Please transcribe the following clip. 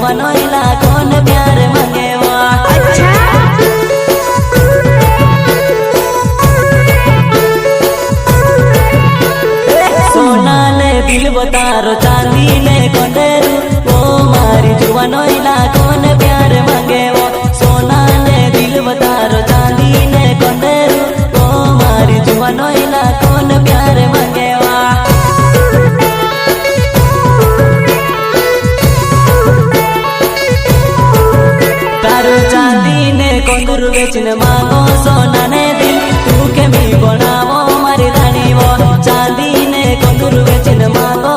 जुवानो लाखो ने प्यार मांगे वो। अच्छा सोना ने दिल बतारो चांदी ने कोंडेरू ओ मारी जुवानो लाखो ने प्यार मांगे वो। सोना ने दिल बतारो चांदी ने कोंडेरू ओ मारी जुवानो लाखो ने प्यार मांगे वो। तारो चांदी ने कोंडरू बेचने मांगो सोना ने दिल तू के मी बनावो मारी रानी वो। चांदी ने कोंडरू बेचने मांगो